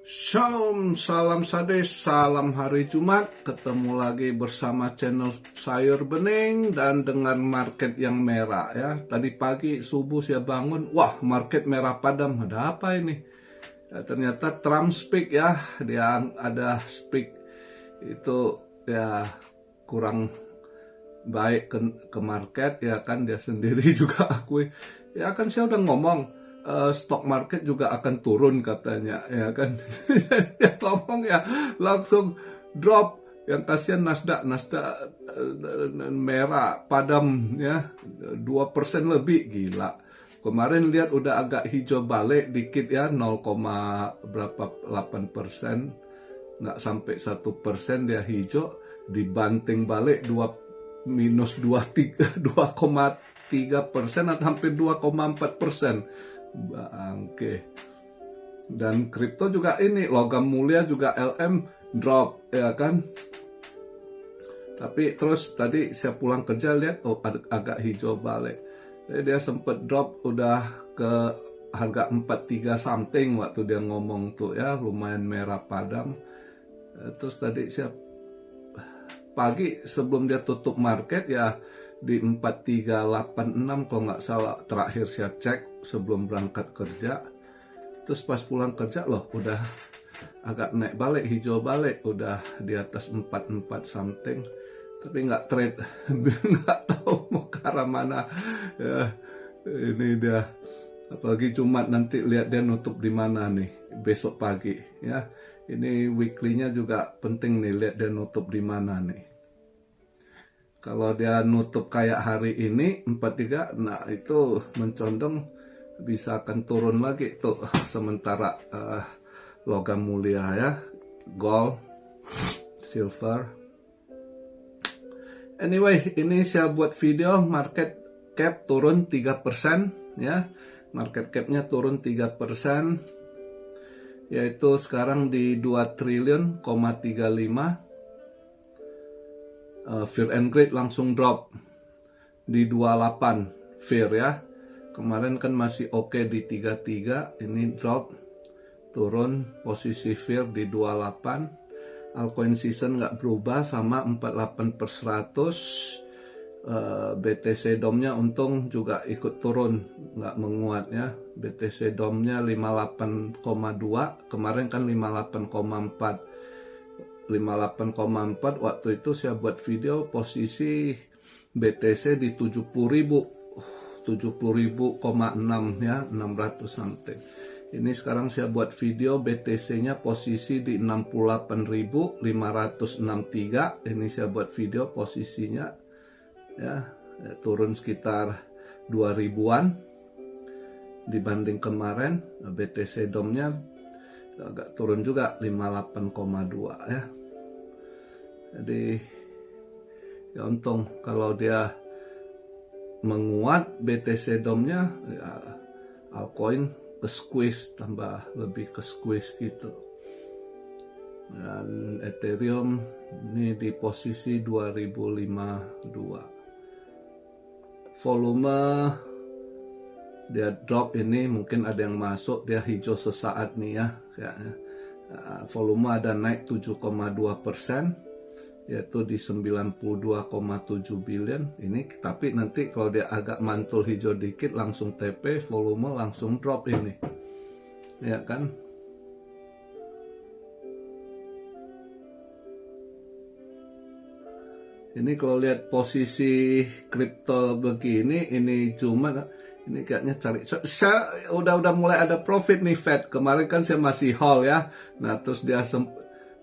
Shalom, salam sade, salam hari Jumat. Ketemu lagi bersama channel Sayur Bening dan dengan market yang merah ya. Tadi pagi subuh saya bangun, wah market merah padam. Ada apa ini? Ya, ternyata Trump speak ya, dia ada speak itu ya kurang baik ke market ya kan, dia sendiri juga akui. Ya kan saya udah ngomong stock market juga akan turun katanya ya kan. Dia ngomong ya langsung drop, yang kasihan Nasdaq merah padam ya 2% lebih, gila. Kemarin lihat udah agak hijau balik dikit ya, 0, berapa 8%, nggak sampai 1% dia hijau, dibanting balik minus 2,3% atau hampir 2,4%. Bangke. Dan kripto juga ini, logam mulia juga LM drop ya kan. Tapi terus tadi saya pulang kerja lihat agak hijau balik. Jadi dia sempat drop udah ke harga 43 something waktu dia ngomong tuh ya, lumayan merah padam. Terus tadi saya pagi sebelum dia tutup market ya di 4386 kalau nggak salah, terakhir saya cek sebelum berangkat kerja. Terus pas pulang kerja loh udah agak naik balik, hijau balik, udah di atas 44 something. Tapi nggak trade, nggak tahu mau ke arah mana ya. Ini dia, apalagi Jumat nanti lihat dia nutup di mana nih besok pagi ya. Ini weekly-nya juga penting nih, lihat dia nutup di mana nih. Kalau dia nutup kayak hari ini 43, nah itu mencondong bisa akan turun lagi tuh. Sementara logam mulia ya, gold, silver. Anyway, ini saya buat video market cap turun 3% ya. Market cap-nya turun 3%, yaitu sekarang di 2 triliun, 35. Fear and Greed langsung drop di 28 Fear ya. Kemarin kan masih oke di 33, ini drop turun, posisi Fear di 28. Altcoin season nggak berubah sama 48 per 100. BTC DOM-nya untung juga ikut turun, nggak menguat ya. BTC DOM-nya 58,2, kemarin kan 58,4. 58,4 waktu itu saya buat video posisi BTC di 70.000, 70.000,6 ya, 600 something. Ini sekarang saya buat video BTC-nya posisi di 68.563. Ini saya buat video posisinya ya, turun sekitar 2000-an dibanding kemarin. BTC DOM-nya agak turun juga 58,2 ya. Jadi ya untung kalau dia menguat BTC DOM-nya ya, altcoin ke squeeze, tambah lebih ke squeeze gitu. Dan Ethereum ini di posisi 2052. Volume dia drop, ini mungkin ada yang masuk, dia hijau sesaat nih ya kayaknya. Volume ada naik 7,2%, yaitu di 92,7 billion. Ini tapi nanti kalau dia agak mantul hijau dikit langsung TP, volume langsung drop ini ya kan. Ini kalau lihat posisi kripto begini, ini cuma ini kayaknya cari, saya udah mulai ada profit nih Fed. Kemarin kan saya masih hold ya. Nah terus dia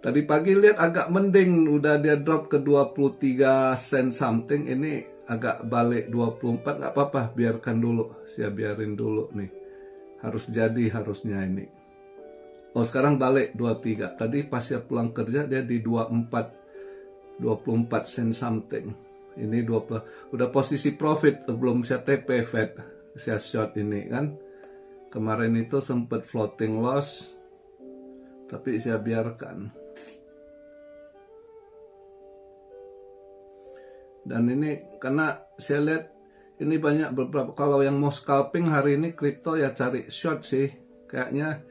tadi pagi lihat agak mending, udah dia drop ke 23 sen something. Ini agak balik 24, nggak apa-apa, biarkan dulu, saya biarin dulu nih. Harus jadi harusnya ini. Oh sekarang balik 23. Tadi pas saya pulang kerja dia di 24 sen something. Ini 20, udah posisi profit sebelum saya TP Fed. Saya short ini kan. Kemarin itu sempat floating loss, tapi saya biarkan. Dan ini karena saya lihat ini banyak beberapa, kalau yang mau scalping hari ini kripto ya cari short sih. Kayaknya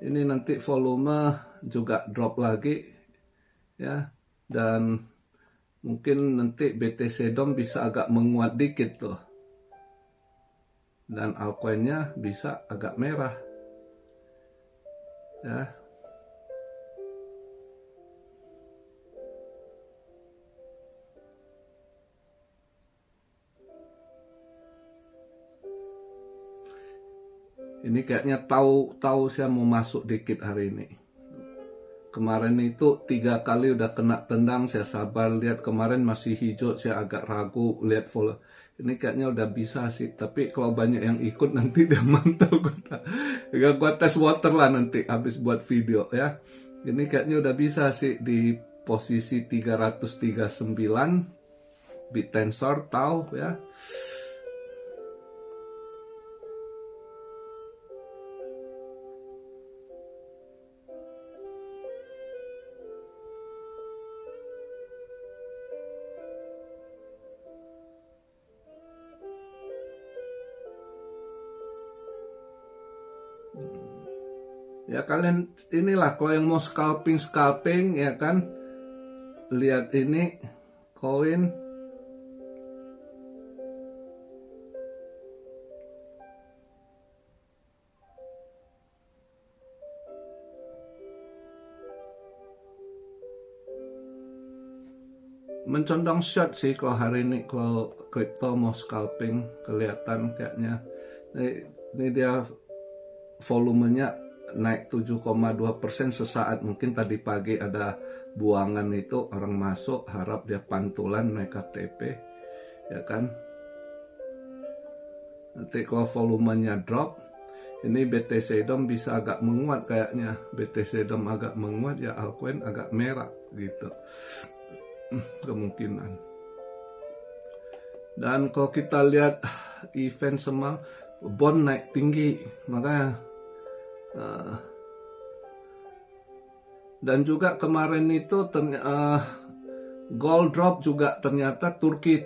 ini nanti volume juga drop lagi ya, dan mungkin nanti BTC DOM bisa agak menguat dikit tuh, dan altcoinnya bisa agak merah ya. Ini kayaknya tahu saya mau masuk dikit hari ini. Kemarin itu 3 kali udah kena tendang, saya sabar lihat. Kemarin masih hijau, saya agak ragu lihat follow. Ini kayaknya udah bisa sih, tapi kalau banyak yang ikut nanti dia mantul. Gua tes water lah nanti habis buat video ya. Ini kayaknya udah bisa sih di posisi 339 bit tensor tahu ya. Ya kalian inilah kalau yang mau scalping ya kan, lihat ini koin mencondong short sih kalau hari ini, kalau crypto mau scalping kelihatan kayaknya. Ini dia volumenya naik 7,2% sesaat. Mungkin tadi pagi ada buangan itu, orang masuk harap dia pantulan naik KTP ya kan. Nanti kalau volumenya drop, ini BTC DOM bisa agak menguat kayaknya. BTC DOM agak menguat ya, altcoin agak merah gitu kemungkinan. Dan kalau kita lihat event semalam, bond naik tinggi, makanya dan juga kemarin itu gold drop juga, ternyata Turki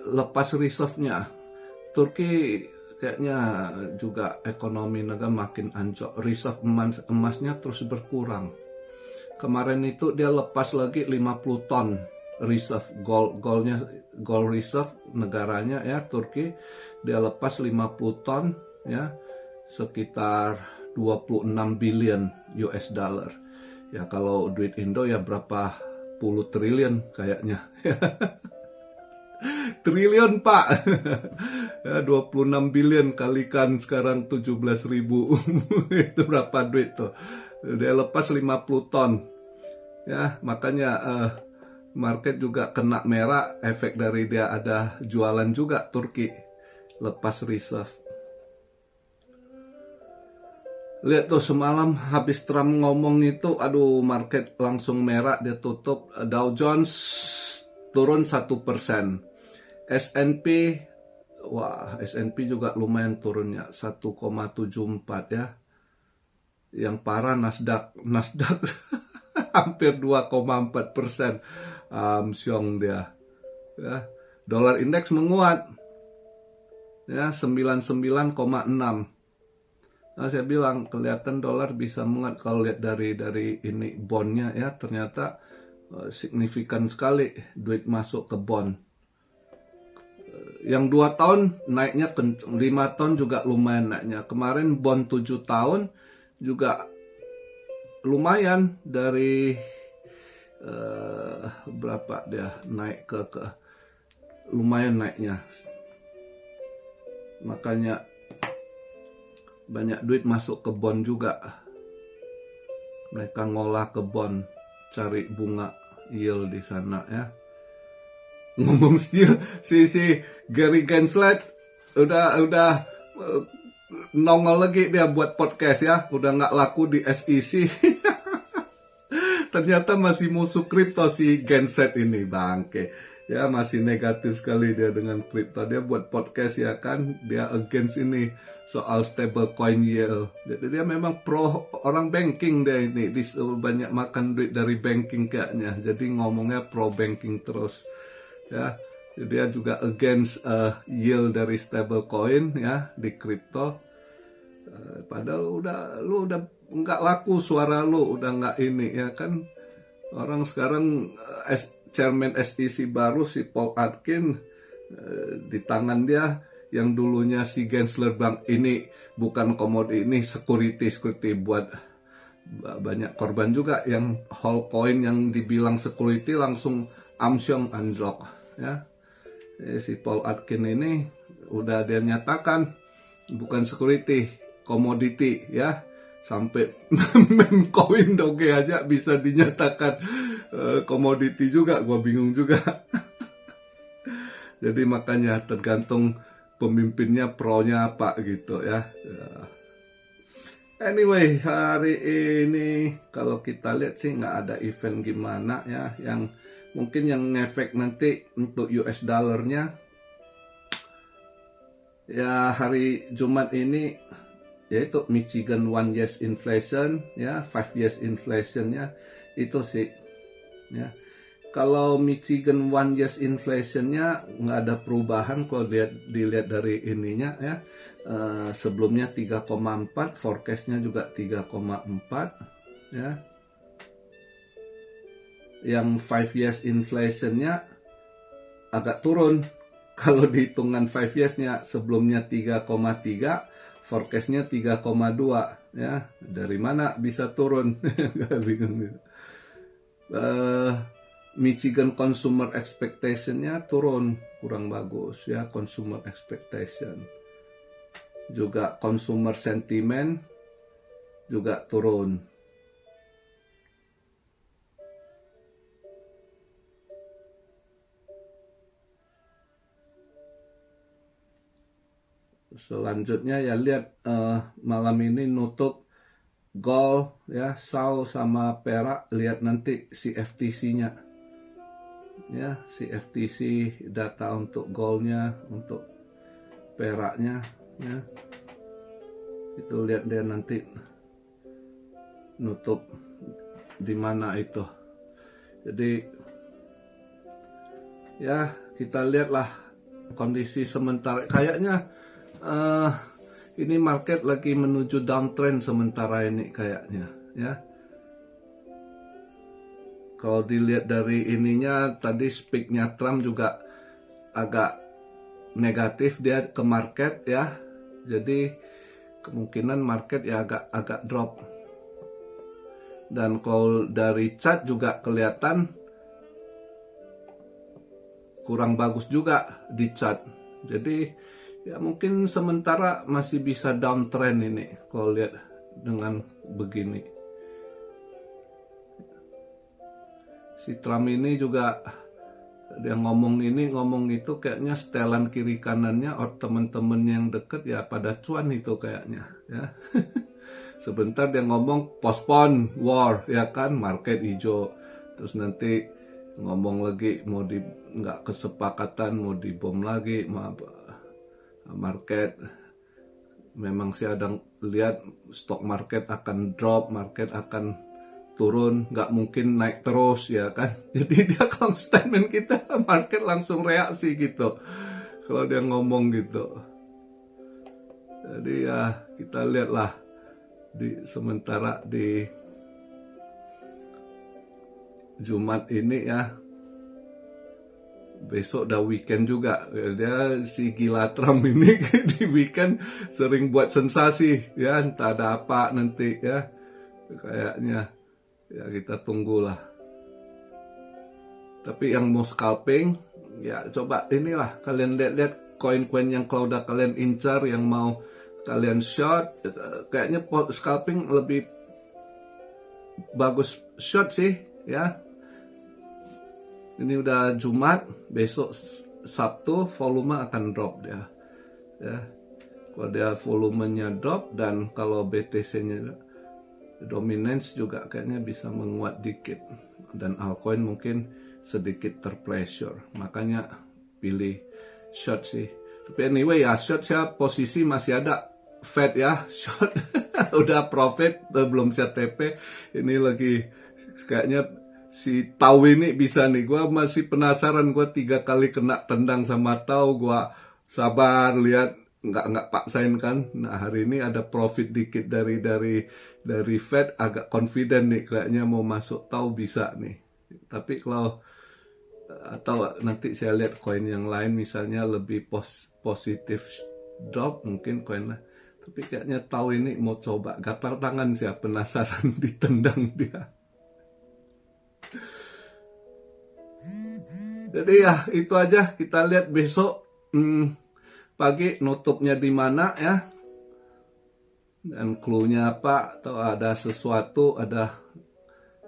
lepas reserve-nya. Turki kayaknya juga ekonomi negara makin anjlok, reserve emasnya terus berkurang. Kemarin itu dia lepas lagi 50 ton reserve gold reserve negaranya ya, Turki dia lepas 50 ton ya, sekitar 26 billion US dollar. Ya kalau duit Indo ya berapa puluh triliun kayaknya. Triliun Pak. Ya, 26 billion kalikan sekarang 17.000. Itu berapa duit tuh. Dia lepas 50 ton. Ya, makanya market juga kena merah, efek dari dia ada jualan juga Turki lepas reserve. Lihat tuh semalam habis Trump ngomong itu, aduh market langsung merah, dia tutup. Dow Jones turun 1%. S&P, wah S&P juga lumayan turunnya 1,74 ya. Yang parah Nasdaq hampir 2,4%. Siong dia. Ya. Dolar indeks menguat ya 99,6. Nah, saya bilang kelihatan dolar bisa menguat kalau lihat dari ini bondnya ya, ternyata signifikan sekali duit masuk ke bond. Yang 2 tahun naiknya kenceng, 5 tahun juga lumayan naiknya. Kemarin bond 7 tahun juga lumayan, dari berapa dia naik ke lumayan naiknya. Makanya banyak duit masuk ke bond juga. Mereka ngolah ke bond, cari bunga yield di sana ya. Ngomong si Gary Gensler udah nongol lagi dia buat podcast ya, udah nggak laku di SEC. Ternyata masih musuh kripto si Gensler ini, bangke. Ya masih negatif sekali dia dengan kripto. Dia buat podcast ya kan, dia against ini soal stable coin yield. Jadi dia memang pro orang banking dia ini, banyak makan duit dari banking kayaknya. Jadi ngomongnya pro banking terus. Ya, dia juga against yield dari stable coin ya di kripto. Padahal lu udah nggak laku, suara lu udah nggak ini ya kan. Orang sekarang chairman SEC baru si Paul Atkins, di tangan dia yang dulunya si Gensler Bank ini bukan komodi, ini security buat banyak korban juga, yang whole coin yang dibilang security langsung amsyong anjlok ya. Si Paul Atkins ini udah dia nyatakan bukan security, komoditi ya. Sampai meme coin doge aja bisa dinyatakan komoditi juga, gua bingung juga. Jadi makanya tergantung pemimpinnya pro-nya apa gitu ya. Anyway, hari ini kalau kita lihat sih nggak ada event gimana ya, yang mungkin yang ngefek nanti untuk US dollarnya ya hari Jumat ini, yaitu Michigan 1 years inflation ya, 5 years inflationnya itu sih ya. Kalau Michigan 1 years inflationnya nggak ada perubahan kalau dilihat dari ininya ya. Sebelumnya 3,4, forecastnya juga 3,4 ya. Yang 5 years inflationnya agak turun. Kalau dihitungan 5 yearsnya sebelumnya 3,3, forecastnya 3,2 ya. Dari mana bisa turun? Gak bingung gitu. Michigan consumer expectation-nya turun, kurang bagus ya, consumer expectation. Juga consumer sentiment juga turun. Selanjutnya ya lihat malam ini nutup gold ya, SAU sama perak, lihat nanti CFTC-nya. Ya, CFTC data untuk goldnya, untuk peraknya ya. Itu lihat dia nanti nutup di mana itu. Jadi ya kita lihatlah kondisi sementara, kayaknya ini market lagi menuju downtrend sementara ini kayaknya ya. Kalau dilihat dari ininya tadi speaknya Trump juga agak negatif dia ke market ya. Jadi kemungkinan market ya agak drop. Dan kalau dari chart juga kelihatan kurang bagus juga di chart. Jadi ya mungkin sementara masih bisa downtrend ini kalau lihat dengan begini. Si Trump ini juga dia ngomong itu kayaknya setelan kiri kanannya teman-temannya yang deket ya pada cuan itu kayaknya ya. Sebentar dia ngomong postpone war ya kan, market hijau, terus nanti ngomong lagi mau nggak kesepakatan, mau dibom lagi, market memang sih ada lihat stock market akan drop, market akan turun, nggak mungkin naik terus ya kan. Jadi dia kalau statement kita market langsung reaksi gitu kalau dia ngomong gitu. Jadi ya kita lihatlah sementara di Jumat ini ya, besok udah weekend juga. Dia si gila Trump ini di weekend sering buat sensasi ya, entah ada apa nanti ya, kayaknya ya kita tunggulah. Tapi yang mau scalping ya coba inilah kalian lihat koin-koin yang kalau udah kalian incar, yang mau kalian short, kayaknya scalping lebih bagus short sih ya. Ini udah Jumat, besok Sabtu volume akan drop dia ya. Kalau dia volumenya drop dan kalau BTC-nya dominance juga kayaknya bisa menguat dikit, dan altcoin mungkin sedikit terpressure, makanya pilih short sih. Tapi anyway ya, short saya posisi masih ada Fed ya, short udah profit, belum CTP. Ini lagi kayaknya si Tau ini bisa nih, gue masih penasaran, gue 3 kali kena tendang sama Tau, gue sabar lihat nggak paksain kan. Nah, hari ini ada profit dikit dari Fed, agak confident nih kayaknya mau masuk, tahu bisa nih. Tapi kalau atau nanti saya lihat koin yang lain misalnya lebih positif drop, mungkin koin lah. Tapi kayaknya tahu ini mau coba, gatal tangan saya, penasaran ditendang dia. Jadi ya itu aja, kita lihat besok pagi nutupnya di mana ya, dan clue-nya apa, atau ada sesuatu, ada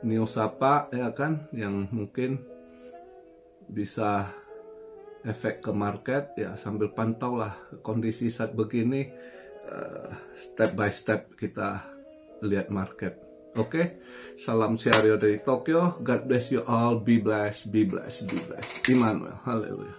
news apa ya kan yang mungkin bisa efek ke market ya, sambil pantau lah kondisi saat begini, step by step kita lihat market. Oke, salam Siario dari Tokyo. God bless you all. Be blessed, be blessed, be blessed. Immanuel, haleluya.